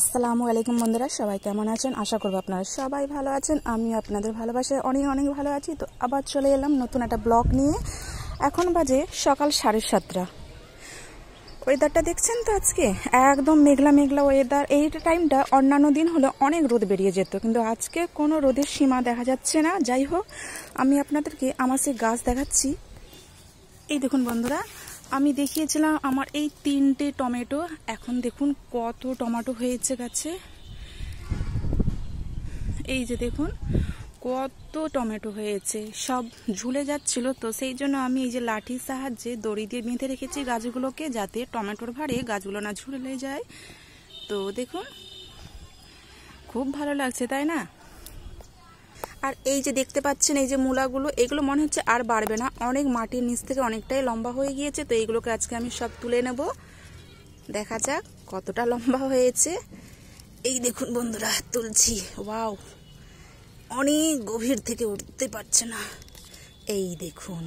আসসালামু আলাইকুম বন্ধুরা, সবাই কেমন আছেন? আশা করব আপনারা সবাই ভালো আছেন। আমি আপনাদের ভালোবাসায় অনেক অনেক ভালো আছি। তো আবার চলে এলাম নতুন একটা ব্লগ নিয়ে। এখন বাজে সকাল 7:30। ওয়েদারটা দেখছেন তো, আজকে একদম মেঘলা মেঘলা ওয়েদার। এই টাইমটা অন্যান্য দিন হলে অনেক রোদ বেরিয়ে যেত, কিন্তু আজকে কোনো রোদের সীমা দেখা যাচ্ছে না। যাই হোক, আমি আপনাদেরকে আমার সেই গাছ দেখাচ্ছি। এই দেখুন বন্ধুরা, আমি দেখিয়েছিলাম আমার এই 3টে টমেটো। এখন দেখুন কত টমেটো হয়েছে গাছে। এই যে দেখুন কত টমেটো হয়েছে, সব ঝুলে যাচ্ছিল। তো সেই জন্য আমি এই যে লাঠির সাহায্যে দড়ি দিয়ে বেঁধে রেখেছি গাছগুলোকে, যাতে টমেটোর ভারে গাছগুলো না ঝুলে যায়। তো দেখুন খুব ভালো লাগছে, তাই না? আর এই যে দেখতে পাচ্ছেন এই যে মূলাগুলো, এগুলো মনে হচ্ছে আর বাড়বে না, অনেক মাটির নিচ থেকে অনেকটাই লম্বা হয়ে গিয়েছে। তো এইগুলোকে আজকে আমি সব তুলে নেব। দেখা যাক কতটা লম্বা হয়েছে। এই দেখুন বন্ধুরা, তুলছি। ওয়াও, অনেক গভীর থেকে উঠতে পারছে না। এই দেখুন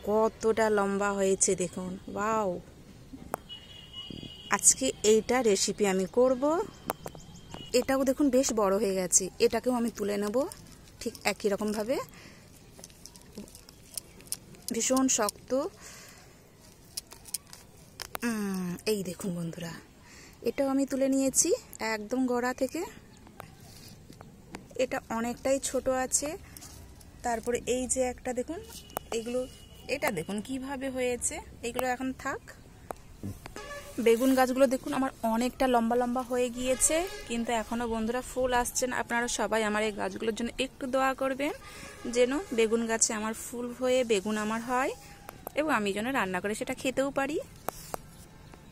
কতটা লম্বা হয়েছে, দেখুন। ওয়াও, আজকে এইটা রেসিপি আমি করব। এটাও দেখুন বেশ বড় হয়ে গেছে, এটাকেও আমি তুলে নেব ঠিক একই রকম ভাবে। ভীষণ শক্ত। এই দেখুন বন্ধুরা, এটাও আমি তুলে নিয়েছি একদম গোড়া থেকে। এটা অনেকটাই ছোট আছে। তারপরে এই যে একটা দেখুন, এগুলো, এটা দেখুন কিভাবে হয়েছে। এগুলো এখন থাক। বেগুন গাছগুলো দেখুন আমার অনেকটা লম্বা লম্বা হয়ে গিয়েছে, কিন্তু এখনো বন্ধুরা ফুল আসছে না। আপনারা সবাই আমার এই গাছগুলোর জন্য একটু দোয়া করবেন, যেন বেগুন গাছে আমার ফুল হয়ে বেগুন আমার হয়, এবং আমি যেন রান্না করে সেটা খেতেও পারি।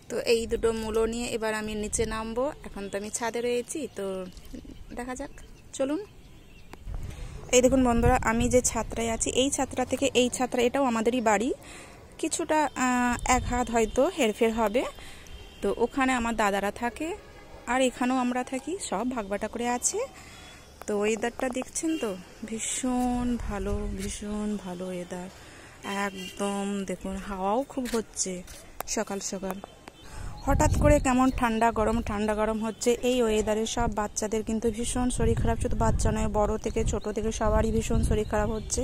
তো এই দুটো মূলো নিয়ে এবার আমি নিচে নামবো। এখন তো আমি ছাদে রয়েছি, তো দেখা যাক, চলুন। এই দেখুন বন্ধুরা, আমি যে ছাত্রায় আছি, এই ছাত্রা থেকে এই ছাত্রা, এটাও আমাদেরই বাড়ি। কিছুটা এক হাত হয়তো হেরফের হবে। তো ওখানে আমার দাদারা থাকে, আর এখানেও আমরা থাকি, সব ভাগবাটা করে আছে। তো ওয়েদারটা দেখছেন তো, ভীষণ ভালো, ভীষণ ভালো ওয়েদার। একদম দেখুন হাওয়াও খুব হচ্ছে সকাল সকাল। হঠাৎ করে কেমন ঠান্ডা গরম হচ্ছে। এই ওয়েদারে সব বাচ্চাদের কিন্তু ভীষণ শরীর খারাপ, শুধু বাচ্চা নয়, বড় থেকে ছোট থেকে সবারই ভীষণ শরীর খারাপ হচ্ছে।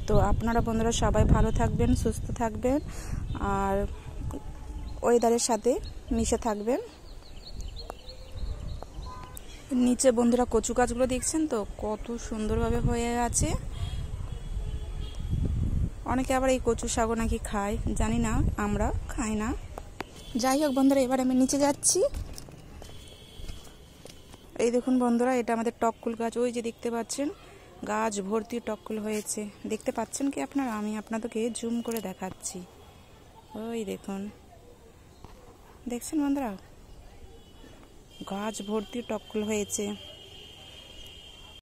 তো আপনারা বন্ধুরা সবাই ভালো থাকবেন, সুস্থ থাকবেন, আর ওয়েদারের সাথে মিশে থাকবেন। নিচে বন্ধুরা কচু গাছগুলো দেখছেন তো কত সুন্দরভাবে হয়ে আছে। অনেকে আবার এই কচু শাক নাকি খায়, জানি না, আমরা খাই না। যাই হোক বন্ধুরা, এবার আমি নিচে যাচ্ছি। এই দেখুন বন্ধুরা, এটা আমাদের টককুল গাছ। ওই যে দেখতে পাচ্ছেন গাছ ভর্তি টককুল হয়েছে। দেখতে পাচ্ছেন কি আপনারা? আমি আপনাদেরকে জুম করে দেখাচ্ছি। ওই দেখুন, দেখছেন বন্ধুরা, গাছ ভর্তি টককুল হয়েছে।